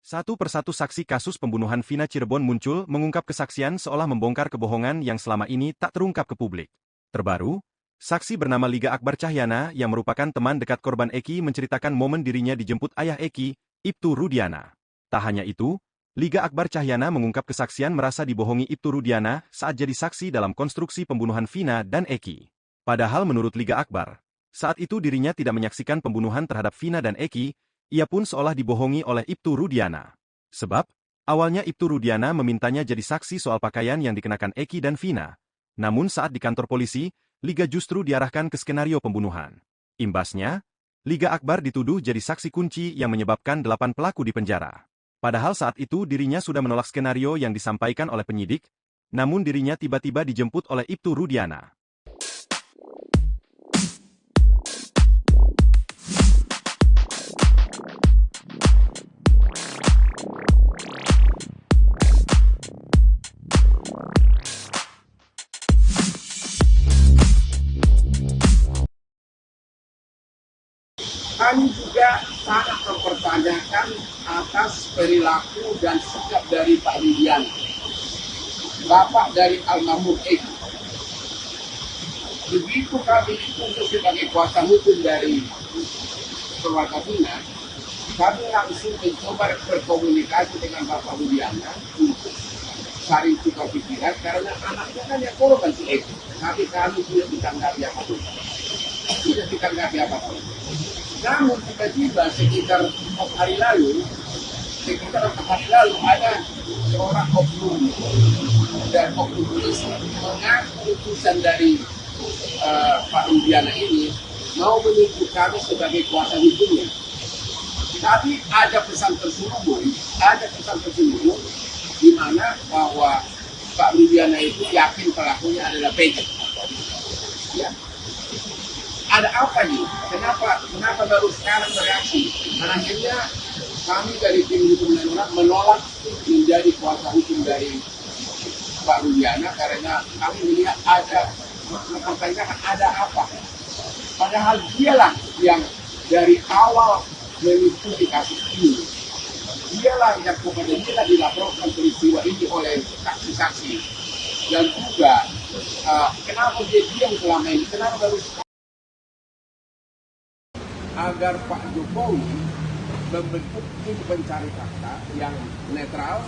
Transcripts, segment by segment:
Satu persatu saksi kasus pembunuhan Vina Cirebon muncul mengungkap kesaksian seolah membongkar kebohongan yang selama ini tak terungkap ke publik. Terbaru, saksi bernama Liga Akbar Cahyana yang merupakan teman dekat korban Eki menceritakan momen dirinya dijemput ayah Eki, Ibtu Rudiana. Tak hanya itu, Liga Akbar Cahyana mengungkap kesaksian merasa dibohongi Ibtu Rudiana saat jadi saksi dalam konstruksi pembunuhan Vina dan Eki. Padahal menurut Liga Akbar, saat itu dirinya tidak menyaksikan pembunuhan terhadap Vina dan Eki. Ia pun seolah dibohongi oleh Ibtu Rudiana. Sebab, awalnya Ibtu Rudiana memintanya jadi saksi soal pakaian yang dikenakan Eki dan Vina. Namun saat di kantor polisi, Liga justru diarahkan ke skenario pembunuhan. Imbasnya, Liga Akbar dituduh jadi saksi kunci yang menyebabkan 8 pelaku dipenjara. Padahal saat itu dirinya sudah menolak skenario yang disampaikan oleh penyidik, namun dirinya tiba-tiba dijemput oleh Ibtu Rudiana. Kami juga sangat mempertanyakan atas perilaku dan sikap dari Pak Rudiana, bapak dari almarhum Eki. Begitu kami ditunjuk sebagai kuasa hukum dari keluarga Vina, kami langsung mencoba berkomunikasi dengan Bapak Rudiana untuk saling tukar pikiran karena anaknya kan yang korban si Eki. Tapi kami tidak ditanggapi apa-apa. Tidak ditanggapi apa-apa. Namun tiba-tiba sekitar 4 hari lalu ada seorang oknum dan oknum polisi mengaku utusan dari Pak Rudiana ini mau menunjuk kami sebagai kuasa hukumnya. Tapi ada pesan terselubung di mana bahwa Pak Rudiana itu yakin pelakunya adalah Peggy. Ya. Ada apa nih? Kenapa baru sekarang bereaksi? Akhirnya kami dari tim hukum nasional menolak menjadi kuasa hukum dari Pak Rudiana karena kami melihat ada mempertanyakan ada apa. Padahal dialah yang dari awal mengikuti kasus ini. Dialah yang kepada dia dilaporkan peristiwa ini oleh saksi-saksi. Dan juga kenapa dia diam selama ini? Kenapa baru agar Pak Jokowi membentuk tim pencari fakta yang netral,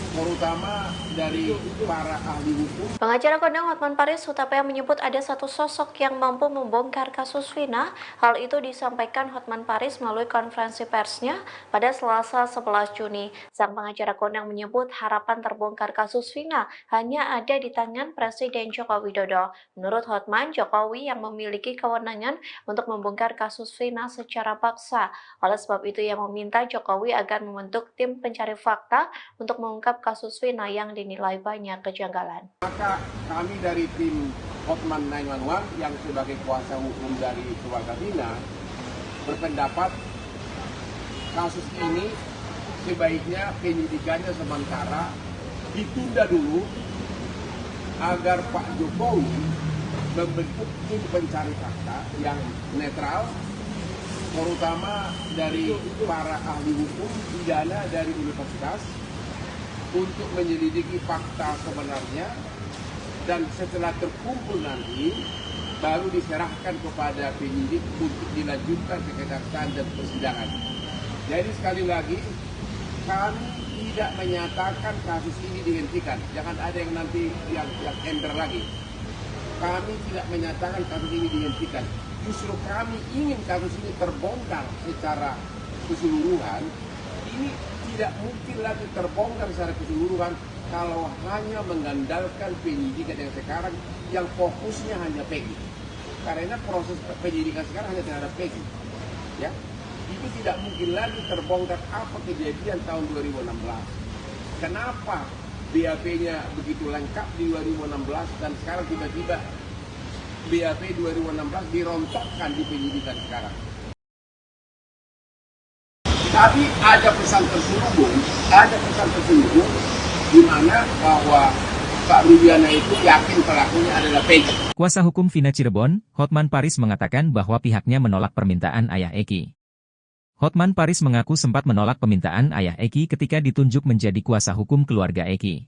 terutama dari para ahli hukum. Pengacara kondang Hotman Paris Hutapea menyebut ada satu sosok yang mampu membongkar kasus Vina. Hal itu disampaikan Hotman Paris melalui konferensi persnya pada Selasa 11 Juni. Sang pengacara kondang menyebut harapan terbongkar kasus Vina hanya ada di tangan Presiden Joko Widodo. Menurut Hotman, Jokowi yang memiliki kewenangan untuk membongkar kasus Vina secara paksa. Oleh sebab itu ia meminta Jokowi agar membentuk tim pencari fakta untuk mengungkap kasus Vina yang dinilai banyak kejanggalan. Maka kami dari tim Hotman 911 yang sebagai kuasa hukum dari keluarga Vina berpendapat kasus ini sebaiknya penyidikannya sementara ditunda dulu agar Pak Jokowi membentuk tim pencari fakta yang netral, terutama dari para ahli hukum pidana dari universitas untuk menyelidiki fakta sebenarnya, dan setelah terkumpul nanti baru diserahkan kepada penyidik untuk dilanjutkan ke kejaksaan dan persidangan. Jadi sekali lagi kami tidak menyatakan kasus ini dihentikan. Jangan ada yang nanti yang ember lagi. Kami tidak menyatakan kasus ini dihentikan. Justru kami ingin kasus ini terbongkar secara keseluruhan. Ini tidak mungkin lagi terbongkar secara keseluruhan kalau hanya mengandalkan penyidikan yang sekarang yang fokusnya hanya Peggy. Karena proses penyidikan sekarang hanya terhadap Peggy. Ya, itu tidak mungkin lagi terbongkar apa kejadian tahun 2016. Kenapa BAP-nya begitu lengkap di 2016 dan sekarang tiba-tiba BAP 2016 dirontokkan di penyidikan sekarang. Tapi ada pesan terselubung di mana bahwa Pak Rudiana itu yakin pelakunya adalah Peggy. Kuasa hukum Vina Cirebon, Hotman Paris mengatakan bahwa pihaknya menolak permintaan ayah Eki. Hotman Paris mengaku sempat menolak permintaan ayah Eki ketika ditunjuk menjadi kuasa hukum keluarga Eki.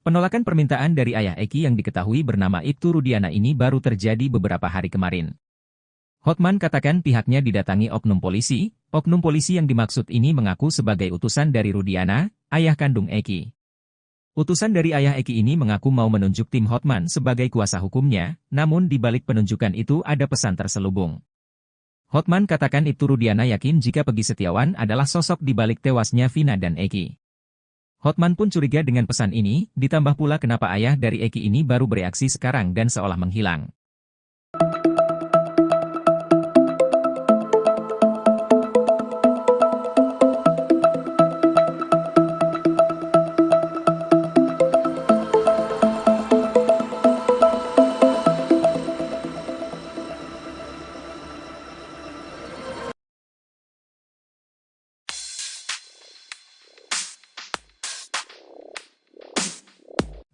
Penolakan permintaan dari ayah Eki yang diketahui bernama Ibtu Rudiana ini baru terjadi beberapa hari kemarin. Hotman katakan pihaknya didatangi oknum polisi yang dimaksud ini mengaku sebagai utusan dari Rudiana, ayah kandung Eki. Utusan dari ayah Eki ini mengaku mau menunjuk tim Hotman sebagai kuasa hukumnya, namun di balik penunjukan itu ada pesan terselubung. Hotman katakan Ibtu Rudiana yakin jika Peggy Setiawan adalah sosok di balik tewasnya Vina dan Eki. Hotman pun curiga dengan pesan ini, ditambah pula kenapa ayah dari Eki ini baru bereaksi sekarang dan seolah menghilang.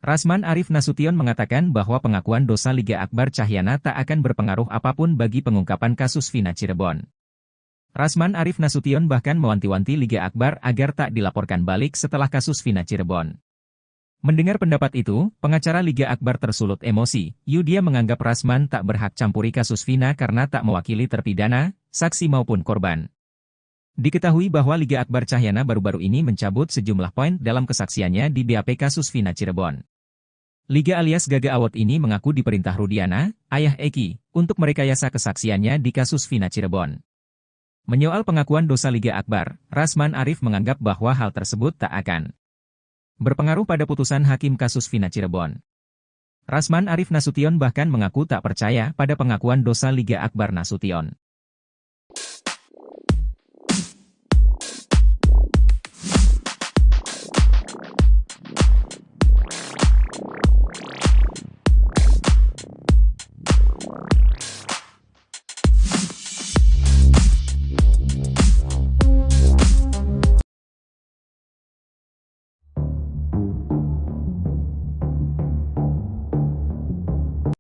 Rasman Arif Nasution mengatakan bahwa pengakuan dosa Liga Akbar Cahyana tak akan berpengaruh apapun bagi pengungkapan kasus Vina Cirebon. Rasman Arif Nasution bahkan mewanti-wanti Liga Akbar agar tak dilaporkan balik setelah kasus Vina Cirebon. Mendengar pendapat itu, pengacara Liga Akbar tersulut emosi. Dia menganggap Rasman tak berhak campuri kasus Vina karena tak mewakili terpidana, saksi maupun korban. Diketahui bahwa Liga Akbar Cahyana baru-baru ini mencabut sejumlah poin dalam kesaksiannya di BAP kasus Vina Cirebon. Liga alias Gaga Award ini mengaku diperintah Rudiana, ayah Eki, untuk merekayasa kesaksiannya di kasus Vina Cirebon. Menyoal pengakuan dosa Liga Akbar, Rasman Arif menganggap bahwa hal tersebut tak akan berpengaruh pada putusan hakim kasus Vina Cirebon. Rasman Arif Nasution bahkan mengaku tak percaya pada pengakuan dosa Liga Akbar Nasution.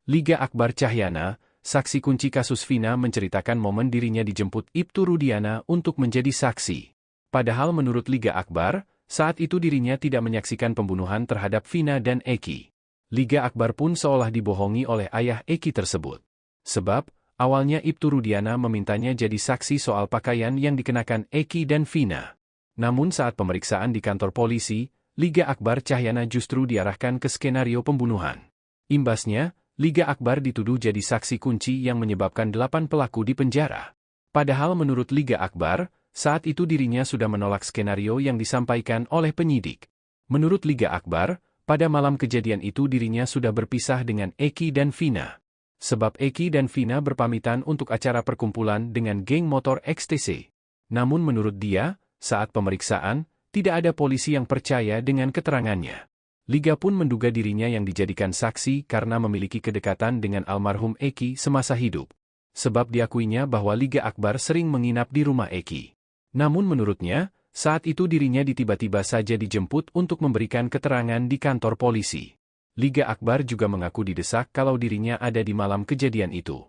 Liga Akbar Cahyana, saksi kunci kasus Vina menceritakan momen dirinya dijemput Ibtu Rudiana untuk menjadi saksi. Padahal menurut Liga Akbar, saat itu dirinya tidak menyaksikan pembunuhan terhadap Vina dan Eki. Liga Akbar pun seolah dibohongi oleh ayah Eki tersebut. Sebab, awalnya Ibtu Rudiana memintanya jadi saksi soal pakaian yang dikenakan Eki dan Vina. Namun saat pemeriksaan di kantor polisi, Liga Akbar Cahyana justru diarahkan ke skenario pembunuhan. Imbasnya, Liga Akbar dituduh jadi saksi kunci yang menyebabkan 8 pelaku dipenjara. Padahal menurut Liga Akbar, saat itu dirinya sudah menolak skenario yang disampaikan oleh penyidik. Menurut Liga Akbar, pada malam kejadian itu dirinya sudah berpisah dengan Eki dan Vina. Sebab Eki dan Vina berpamitan untuk acara perkumpulan dengan geng motor XTC. Namun menurut dia, saat pemeriksaan, tidak ada polisi yang percaya dengan keterangannya. Liga pun menduga dirinya yang dijadikan saksi karena memiliki kedekatan dengan almarhum Eki semasa hidup. Sebab diakuinya bahwa Liga Akbar sering menginap di rumah Eki. Namun menurutnya, saat itu dirinya tiba-tiba saja dijemput untuk memberikan keterangan di kantor polisi. Liga Akbar juga mengaku didesak kalau dirinya ada di malam kejadian itu.